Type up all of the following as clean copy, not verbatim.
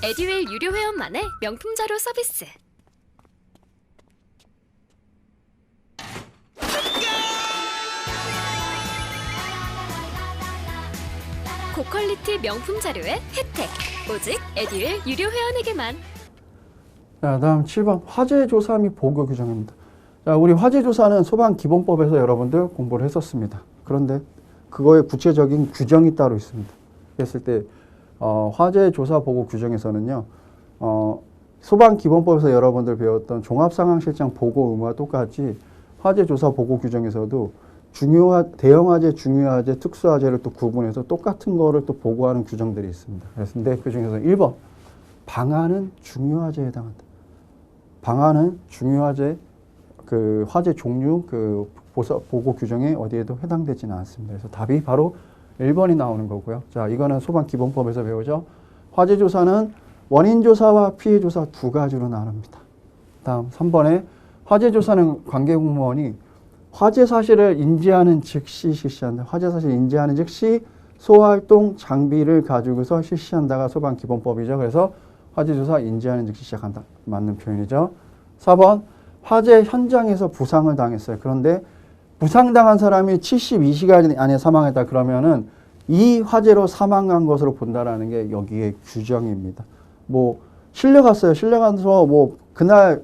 에듀윌 유료 회원만의 명품 자료 서비스. 고퀄리티 명품 자료의 혜택. 오직 에듀윌 유료 회원에게만. 자, 다음 7번 화재 조사 및 보고 규정입니다. 자, 우리 화재 조사는 소방기본법에서 여러분들 공부를 했었습니다. 그런데 그거의 구체적인 규정이 따로 있습니다. 그랬을 때 화재 조사 보고 규정에서는요, 소방기본법에서 여러분들 배웠던 종합상황실장 보고 의무와 똑같이 화재 조사 보고 규정에서도 대형화재, 중요화재, 특수화재를 또 구분해서 똑같은 거를 또 보고하는 규정들이 있습니다. 그런데 그 중에서 1번 방화는 중요화재에 해당한다. 방화는 중요화재 그 화재 종류 그 보고 규정에 어디에도 해당되지는 않습니다. 그래서 답이 바로 1번이 나오는 거고요. 자, 이거는 소방기본법에서 배우죠. 화재 조사는 원인 조사와 피해 조사 두 가지로 나눕니다. 다음 3번에 화재 조사는 관계 공무원이 화재 사실을 인지하는 즉시 실시한다. 화재 사실을 인지하는 즉시 소활동 장비를 가지고서 실시한다가 소방기본법이죠. 그래서 화재 조사 인지하는 즉시 시작한다. 맞는 표현이죠. 4번 화재 현장에서 부상을 당했어요. 그런데 부상당한 사람이 72시간 안에 사망했다 그러면은 이 화재로 사망한 것으로 본다라는 게 여기에 규정입니다. 뭐 실려갔어요. 실려가서 뭐 그날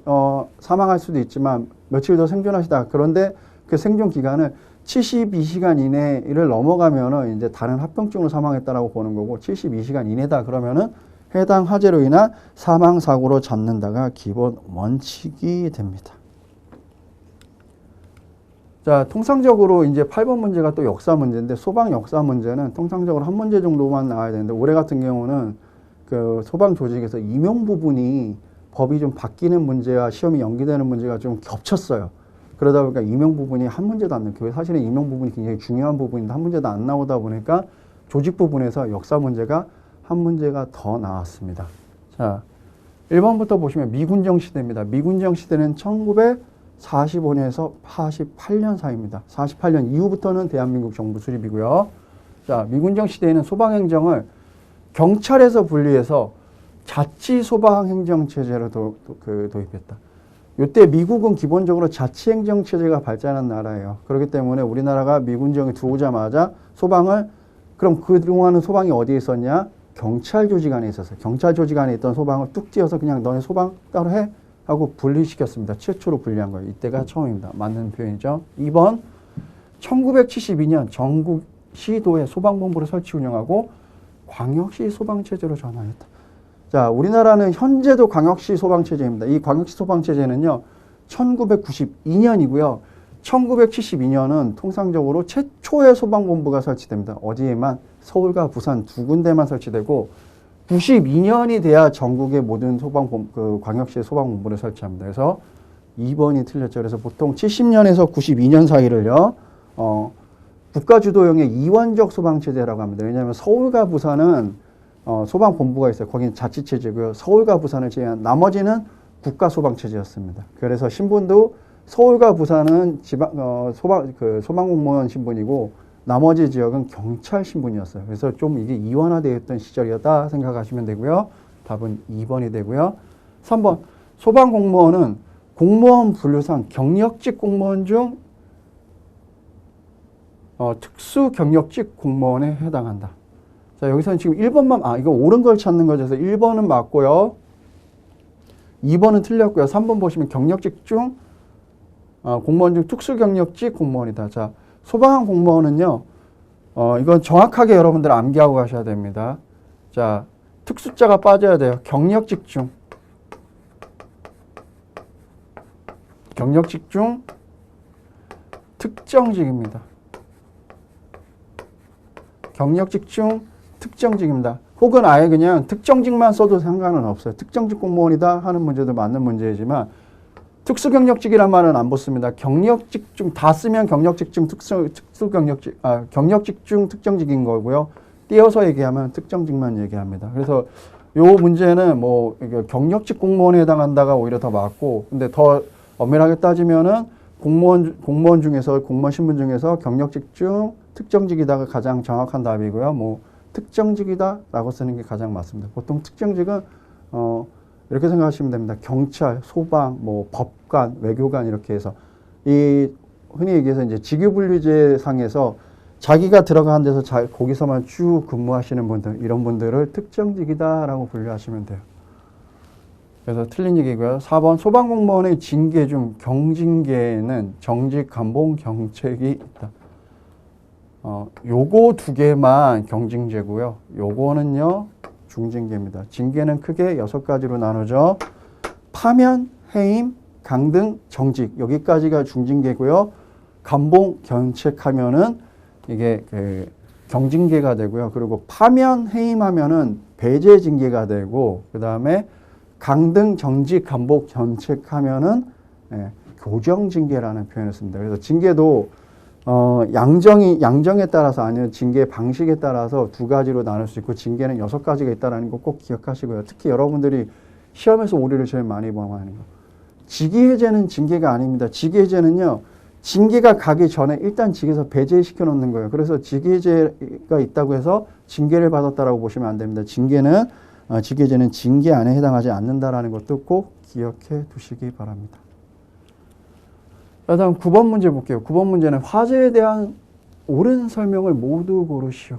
사망할 수도 있지만 며칠 더 생존하시다. 그런데 그 생존 기간을 72시간 이내를 넘어가면은 이제 다른 합병증으로 사망했다라고 보는 거고 72시간 이내다 그러면은 해당 화재로 인한 사망 사고로 잡는다가 기본 원칙이 됩니다. 자, 통상적으로 이제 8번 문제가 또 역사 문제인데 소방 역사 문제는 통상적으로 한 문제 정도만 나와야 되는데 올해 같은 경우는 그 소방 조직에서 임용 부분이 법이 좀 바뀌는 문제와 시험이 연기되는 문제가 좀 겹쳤어요. 그러다 보니까 임용 부분이 한 문제도 안 나와요. 사실은 임용 부분이 굉장히 중요한 부분인데 한 문제도 안 나오다 보니까 조직 부분에서 역사 문제가 한 문제가 더 나왔습니다. 자, 1번부터 보시면 미군정 시대입니다. 미군정 시대는 1945년에서 48년 사이입니다. 48년 이후부터는 대한민국 정부 수립이고요. 자, 미군정 시대에는 소방행정을 경찰에서 분리해서 자치소방행정체제로 도입했다. 이때 미국은 기본적으로 자치행정체제가 발전한 나라예요. 그렇기 때문에 우리나라가 미군정이 들어오자마자 소방을 그럼 그동안은 소방이 어디에 있었냐? 경찰 조직 안에 있었어요. 경찰 조직 안에 있던 소방을 뚝 띄어서 그냥 너네 소방 따로 해? 하고 분리시켰습니다. 최초로 분리한 거예요. 이때가 처음입니다. 맞는 표현이죠. 2번 1972년 전국 시도에 소방본부를 설치 운영하고 광역시 소방체제로 전환했다. 자, 우리나라는 현재도 광역시 소방체제입니다. 이 광역시 소방체제는요. 1992년이고요. 1972년은 통상적으로 최초의 소방본부가 설치됩니다. 어디에만? 서울과 부산 두 군데만 설치되고 92년이 돼야 전국의 모든 광역시 소방본부를 설치합니다. 그래서 2번이 틀렸죠. 그래서 보통 70년에서 92년 사이를요, 국가주도형의 이원적 소방체제라고 합니다. 왜냐하면 서울과 부산은 소방본부가 있어요. 거기는 자치체제고요. 서울과 부산을 제외한 나머지는 국가소방체제였습니다. 그래서 신분도 서울과 부산은 소방공무원 신분이고 나머지 지역은 경찰 신분이었어요. 그래서 좀 이게 이원화되어 있던 시절이었다 생각하시면 되고요. 답은 2번이 되고요. 3번 소방공무원은 공무원 분류상 경력직 공무원 중 특수 경력직 공무원에 해당한다. 자, 여기서는 지금 1번만 이거 옳은 걸 찾는 거죠. 그래서 1번은 맞고요. 2번은 틀렸고요. 3번 보시면 경력직 중 공무원 중 특수 경력직 공무원이다. 자, 소방 공무원은요, 이건 정확하게 여러분들 암기하고 가셔야 됩니다. 자, 특수자가 빠져야 돼요. 경력직 중 특정직입니다. 경력직 중 특정직입니다. 혹은 아예 그냥 특정직만 써도 상관은 없어요. 특정직 공무원이다 하는 문제도 맞는 문제이지만 특수경력직이란 말은 안 붙습니다. 경력직 중 다 쓰면 경력직 중 특수경력직, 경력직 중 특정직인 거고요. 띄어서 얘기하면 특정직만 얘기합니다. 그래서 요 문제는 뭐 경력직 공무원에 해당한다가 오히려 더 맞고, 근데 더 엄밀하게 따지면은 공무원 중에서 공무원 신분 중에서 경력직 중 특정직이다가 가장 정확한 답이고요. 뭐 특정직이다라고 쓰는 게 가장 맞습니다. 보통 특정직은 이렇게 생각하시면 됩니다. 경찰, 소방, 뭐 법관, 외교관 이렇게 해서 이 흔히 얘기해서 이제 직위분류제 상에서 자기가 들어가는 데서 거기서만 쭉 근무하시는 분들, 이런 분들을 특정직이다라고 분류하시면 돼요. 그래서 틀린 얘기고요. 4번 소방공무원의 징계 중 경징계에는 정직, 감봉, 경책이 있다. 요거 두 개만 경징제고요. 요거는요 중징계입니다. 징계는 크게 6가지로 나누죠. 파면, 해임, 강등, 정직, 여기까지가 중징계고요. 감봉, 견책하면은 이게 그 경징계가 되고요. 그리고 파면, 해임하면은 배제 징계가 되고, 그 다음에 강등, 정직, 감봉, 견책하면은 교정 징계라는 표현을 씁니다. 그래서 징계도 양정에 따라서 아니면 징계 방식에 따라서 두 가지로 나눌 수 있고, 징계는 6가지가 있다는 거 꼭 기억하시고요. 특히 여러분들이 시험에서 오류를 제일 많이 범하는 거. 직위해제는 징계가 아닙니다. 직위해제는요, 징계가 가기 전에 일단 직에서 배제시켜 놓는 거예요. 그래서 직위해제가 있다고 해서 징계를 받았다라고 보시면 안 됩니다. 직위해제는 징계 안에 해당하지 않는다라는 것도 꼭 기억해 두시기 바랍니다. 다음 9번 문제 볼게요. 9번 문제는 화재에 대한 옳은 설명을 모두 고르시오.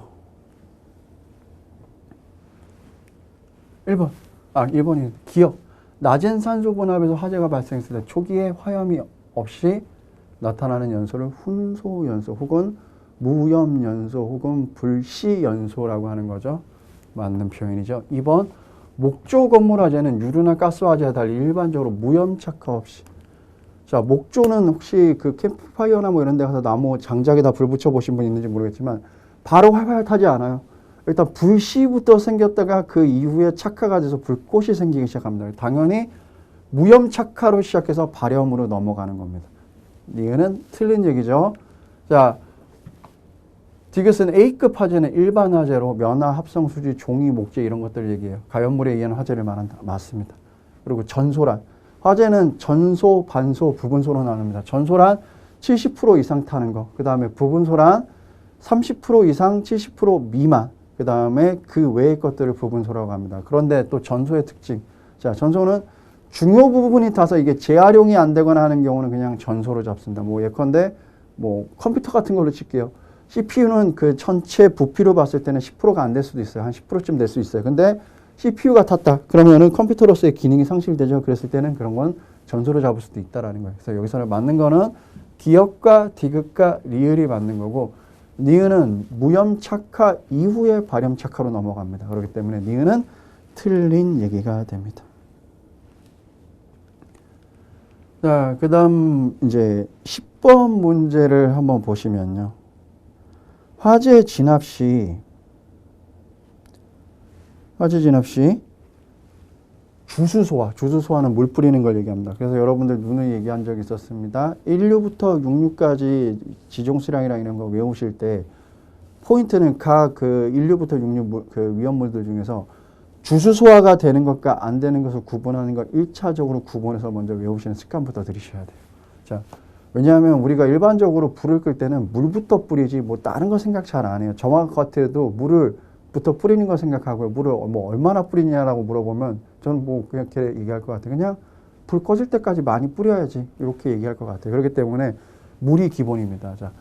1번이 기억. 낮은 산소 분압에서 화재가 발생했을 때 초기에 화염이 없이 나타나는 연소를 훈소연소 혹은 무염연소 혹은 불시연소라고 하는 거죠. 맞는 표현이죠. 2번 목조 건물 화재는 유류나 가스 화재와 달리 일반적으로 무염착화 없이. 자, 목조는 혹시 그 캠프파이어나 뭐 이런 데 가서 나무 장작에다 불 붙여 보신 분 있는지 모르겠지만 바로 활활 타지 않아요. 일단 불씨부터 생겼다가 그 이후에 착화가 돼서 불꽃이 생기기 시작합니다. 당연히 무염착화로 시작해서 발염으로 넘어가는 겁니다. 이거는 틀린 얘기죠. 자, 디귿은 A급 화재는 일반 화재로 면화, 합성, 수지, 종이, 목재 이런 것들을 얘기해요. 가연물에 의한 화재를 말한다. 맞습니다. 그리고 전소란. 화재는 전소, 반소, 부분소로 나눕니다. 전소란 70% 이상 타는 거. 그 다음에 부분소란 30% 이상 70% 미만. 그 다음에 그 외의 것들을 부분소라고 합니다. 그런데 또 전소의 특징. 자, 전소는 중요 부분이 타서 이게 재활용이 안 되거나 하는 경우는 그냥 전소로 잡습니다. 뭐 예컨대 뭐 컴퓨터 같은 걸로 칠게요. CPU는 그 전체 부피로 봤을 때는 10%가 안 될 수도 있어요. 한 10%쯤 될 수 있어요. 근데 CPU가 탔다. 그러면은 컴퓨터로서의 기능이 상실되죠. 그랬을 때는 그런 건 전소로 잡을 수도 있다라는 거예요. 그래서 여기서 맞는 거는 기역과 디귿과 리을이 맞는 거고, 니은은 무염착화 이후에 발염착화로 넘어갑니다. 그렇기 때문에 니은은 틀린 얘기가 됩니다. 자, 그 다음 이제 10번 문제를 한번 보시면요. 화재 진압 시 주수소화는 물 뿌리는 걸 얘기합니다. 그래서 여러분들 누누이 얘기한 적이 있었습니다. 1류부터 6류까지 지종 수량이랑 이런 거 외우실 때 포인트는 각 그 1류부터 6류 그 위험물들 중에서 주수소화가 되는 것과 안 되는 것을 구분하는 걸 1차적으로 구분해서 먼저 외우시는 습관부터 들이셔야 돼요. 자, 왜냐하면 우리가 일반적으로 불을 끌 때는 물부터 뿌리지 뭐 다른 거 생각 잘 안 해요. 저와 같아도 물부터 뿌리는 거 생각하고요. 물을 뭐 얼마나 뿌리냐라고 물어보면 저는 뭐 그냥 이렇게 얘기할 것 같아요. 그냥 불 꺼질 때까지 많이 뿌려야지 이렇게 얘기할 것 같아요. 그렇기 때문에 물이 기본입니다. 자,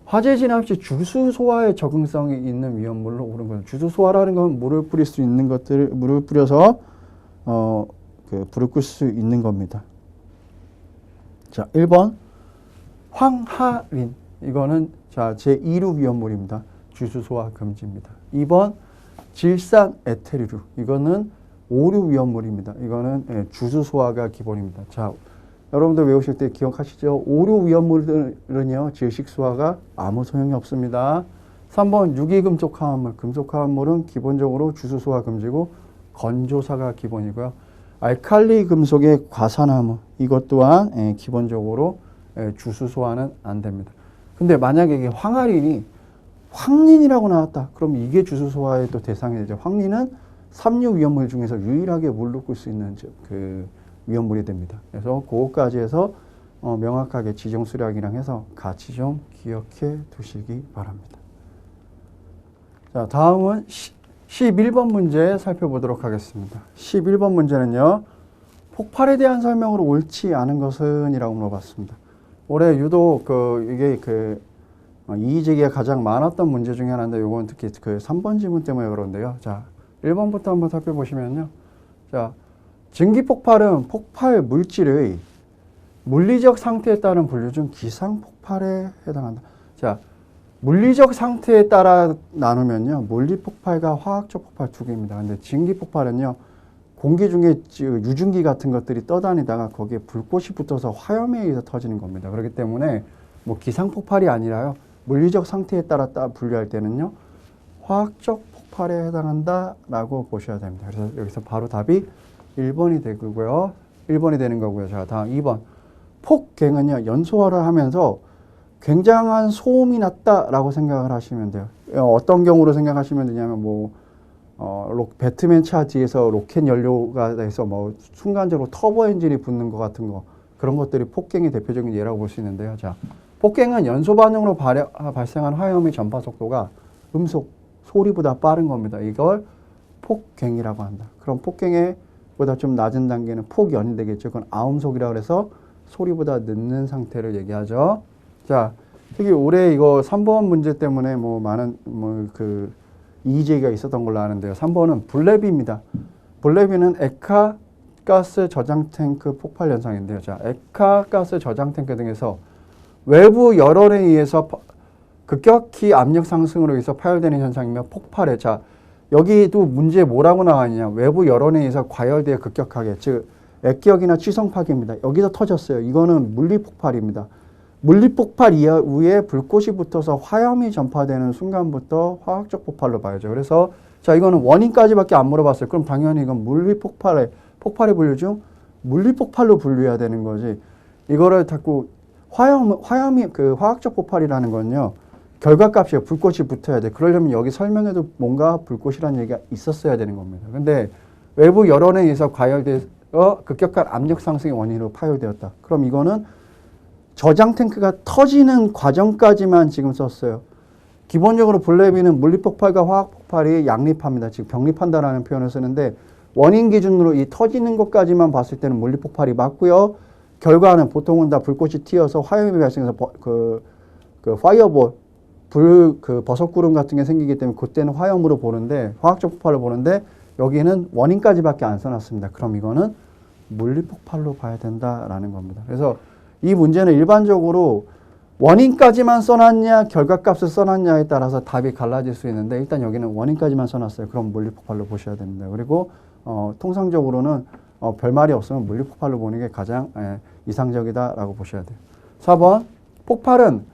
화재 진압 시 주수소화에 적응성이 있는 위험물로 오른 거예요. 주수소화라는 건 물을 뿌릴 수 있는 것들을 물을 뿌려서 불을 끌 수 있는 겁니다. 자, 1번 황하린, 이거는 자 제2류 위험물입니다. 주수소화 금지입니다. 2번 질산 에테르류, 이거는 5류 위험물입니다. 이거는 주수소화가 기본입니다. 자, 여러분들 외우실 때 기억하시죠? 5류 위험물들은요 질식소화가 아무 소용이 없습니다. 3번 유기금속 화합물. 금속 화합물은 기본적으로 주수소화 금지고 건조사가 기본이고요. 알칼리 금속의 과산화물. 이것 또한 기본적으로 주수소화는 안 됩니다. 근데 만약에 이게 황화린이 황린이라고 나왔다. 그럼 이게 주수소화의 또 대상이 되죠. 황린은 삼류 위험물 중에서 유일하게 물로 끓일 수 있는 그 위험물이 됩니다. 그래서 그것까지 해서 명확하게 지정 수량이랑 해서 같이 좀 기억해 두시기 바랍니다. 자, 다음은 11번 문제 살펴보도록 하겠습니다. 11번 문제는요. 폭발에 대한 설명으로 옳지 않은 것은 이라고 물어봤습니다. 올해 유독 이게 이의제기가 가장 많았던 문제 중에 하나인데 요건 특히 그 3번 지문 때문에 그런데요. 자, 1번부터 한번 살펴보시면요. 자, 증기폭발은 폭발 물질의 물리적 상태에 따른 분류 중 기상폭발에 해당한다. 자, 물리적 상태에 따라 나누면요. 물리폭발과 화학적 폭발 두 개입니다. 근데 증기폭발은요. 공기 중에 유증기 같은 것들이 떠다니다가 거기에 불꽃이 붙어서 화염에 의해서 터지는 겁니다. 그렇기 때문에 뭐 기상폭발이 아니라요. 물리적 상태에 따라 분류할 때는요. 화학적 폭발에 해당한다라고 보셔야 됩니다. 그래서 여기서 바로 답이 1번이 되고요. 1번이 되는 거고요. 자, 다음 2번. 폭갱은요. 연소화를 하면서 굉장한 소음이 났다라고 생각을 하시면 돼요. 어떤 경우로 생각하시면 되냐면 배트맨 차 뒤에서 로켓 연료가 돼서 순간적으로 터보 엔진이 붙는 것 같은 거 그런 것들이 폭갱의 대표적인 예라고 볼 수 있는데요. 자, 폭갱은 연소 반응으로 발생한 화염의 전파 속도가 음속 소리보다 빠른 겁니다. 이걸 폭갱이라고 한다. 그럼 폭갱의 보다 좀 낮은 단계는 폭연이 되겠죠. 그건 아음속이라고 해서 소리보다 늦는 상태를 얘기하죠. 자, 특히 올해 이거 3번 문제 때문에 많은 이의제기가 있었던 걸로 아는데요. 3번은 블레비입니다. 블레비는 액화 가스 저장 탱크 폭발 현상인데요. 자, 액화 가스 저장 탱크 등에서 외부 열원에 의해서 급격히 압력 상승으로 인해서 파열되는 현상이며 폭발에, 자, 여기도 문제에 뭐라고 나왔냐. 외부 열원에 의해서 과열되어 급격하게, 즉 액기역이나 취성파기입니다. 여기서 터졌어요. 이거는 물리폭발입니다. 물리폭발 이후에 불꽃이 붙어서 화염이 전파되는 순간부터 화학적 폭발로 봐야죠. 그래서 자, 이거는 원인까지밖에 안 물어봤어요. 그럼 당연히 이건 폭발의 분류 중 물리폭발로 분류해야 되는 거지. 이거를 자꾸 화염이 화학적 폭발이라는 건요. 결과값이에요. 불꽃이 붙어야 돼. 그러려면 여기 설명에도 뭔가 불꽃이라는 얘기가 있었어야 되는 겁니다. 근데 외부 열원에 의해서 과열돼서 급격한 압력 상승의 원인으로 파열되었다. 그럼 이거는 저장 탱크가 터지는 과정까지만 지금 썼어요. 기본적으로 블레비는 물리폭발과 화학폭발이 양립합니다. 즉 병립한다라는 표현을 쓰는데 원인 기준으로 이 터지는 것까지만 봤을 때는 물리폭발이 맞고요. 결과는 보통은 다 불꽃이 튀어서 화염이 발생해서 파이어볼 버섯구름 같은 게 생기기 때문에 그때는 화염으로 보는데 화학적 폭발로 보는데 여기는 원인까지밖에 안 써놨습니다. 그럼 이거는 물리폭발로 봐야 된다라는 겁니다. 그래서 이 문제는 일반적으로 원인까지만 써놨냐 결과값을 써놨냐에 따라서 답이 갈라질 수 있는데 일단 여기는 원인까지만 써놨어요. 그럼 물리폭발로 보셔야 됩니다. 그리고 통상적으로는 별말이 없으면 물리폭발로 보는 게 가장 이상적이다라고 보셔야 돼요. 4번 폭발은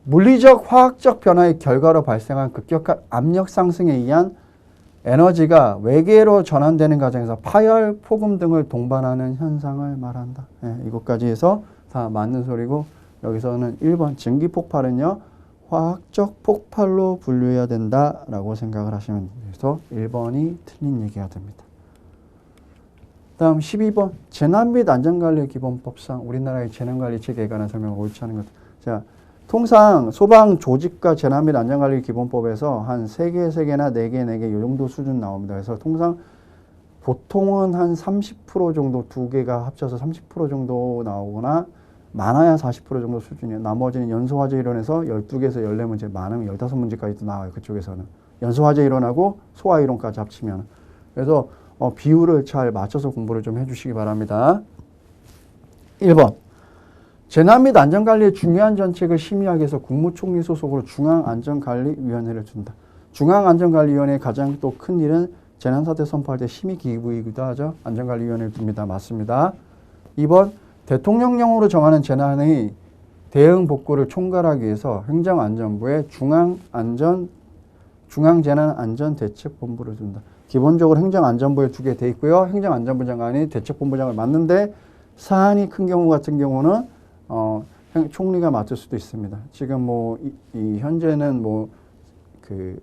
물리적 화학적 변화의 결과로 발생한 급격한 압력 상승에 의한 에너지가 외계로 전환되는 과정에서 파열, 폭음 등을 동반하는 현상을 말한다. 이것까지 해서 다 맞는 소리고 여기서는 1번 증기폭발은요. 화학적 폭발로 분류해야 된다라고 생각을 하시면 돼요. 그래서 1번이 틀린 얘기가 됩니다. 다음 12번 재난 및 안전관리 기본법상 우리나라의 재난관리 체계에 관한 설명을 옳지 않은 것. 자, 통상 소방 조직과 재난 및 안전관리 기본법에서 한 3개, 3개나 4개, 4개 이 정도 수준 나옵니다. 그래서 통상 보통은 한 30% 정도 2개가 합쳐서 30% 정도 나오거나 많아야 40% 정도 수준이에요. 나머지는 연소화재 이론에서 12개에서 14문제, 많으면 15문제까지도 나와요. 그쪽에서는. 연소화재 이론하고 소화 이론까지 합치면. 그래서 비율을 잘 맞춰서 공부를 좀 해주시기 바랍니다. 1번. 재난 및 안전관리의 중요한 정책을 심의하기 위해서 국무총리 소속으로 중앙안전관리위원회를 준다. 중앙안전관리위원회의 가장 또 큰 일은 재난사태 선포할 때 심의기구이기도 하죠. 안전관리위원회를 둡니다. 맞습니다. 2번 대통령령으로 정하는 재난의 대응 복구를 총괄하기 위해서 행정안전부에 중앙재난안전대책본부를 둔다. 기본적으로 행정안전부에 두게 돼 있고요. 행정안전부 장관이 대책본부장을 맡는데 사안이 큰 경우 같은 경우는 총리가 맡을 수도 있습니다. 지금 뭐 이 현재는 뭐 그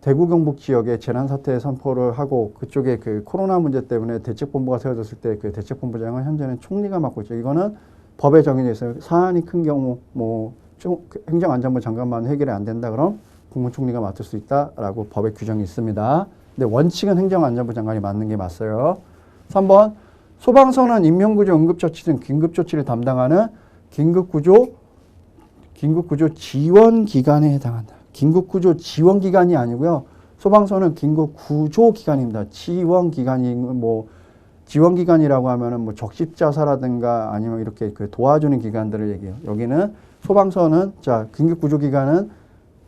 대구 경북 지역에 재난 사태 선포를 하고 그쪽에 그 코로나 문제 때문에 대책본부가 세워졌을 때 그 대책본부장은 현재는 총리가 맡고 있죠. 이거는 법에 정해져 있어요. 사안이 큰 경우 뭐 행정안전부 장관만 해결이 안 된다 그럼 국무총리가 맡을 수 있다라고 법에 규정이 있습니다. 근데 원칙은 행정안전부 장관이 맡는 게 맞어요. 3번 소방서는 인명구조, 응급처치 등 긴급조치를 담당하는 긴급구조 지원기관에 해당한다. 긴급구조 지원기관이 아니고요. 소방서는 긴급구조기관입니다. 지원기관이라고 하면은 뭐 적십자사라든가 아니면 이렇게 그 도와주는 기관들을 얘기해요. 여기는 소방서는 긴급구조기관은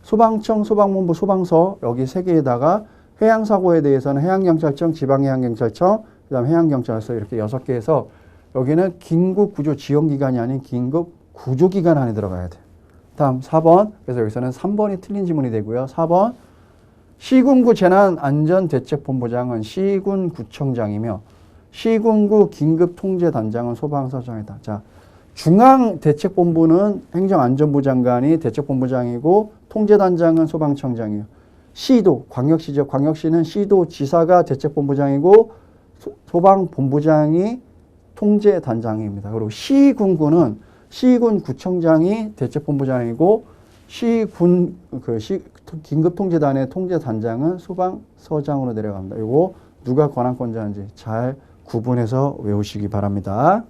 소방청, 소방본부, 소방서 여기 세 개에다가 해양사고에 대해서는 해양경찰청, 지방해양경찰청, 그다음 해양경찰서 이렇게 6개에서 여기는 긴급구조지원기관이 아닌 긴급구조기관 안에 들어가야 돼요. 다음 4번. 그래서 여기서는 3번이 틀린 지문이 되고요. 4번. 시군구 재난안전대책본부장은 시군구청장이며 시군구 긴급통제단장은 소방서장이다. 자, 중앙대책본부는 행정안전부 장관이 대책본부장이고 통제단장은 소방청장이에요. 시도, 광역시죠. 광역시는 시도지사가 대책본부장이고 소방본부장이 통제단장입니다. 그리고 시군구는 시군구청장이 대책본부장이고 긴급통제단의 통제단장은 소방서장으로 내려갑니다. 이거 누가 권한권자인지 잘 구분해서 외우시기 바랍니다.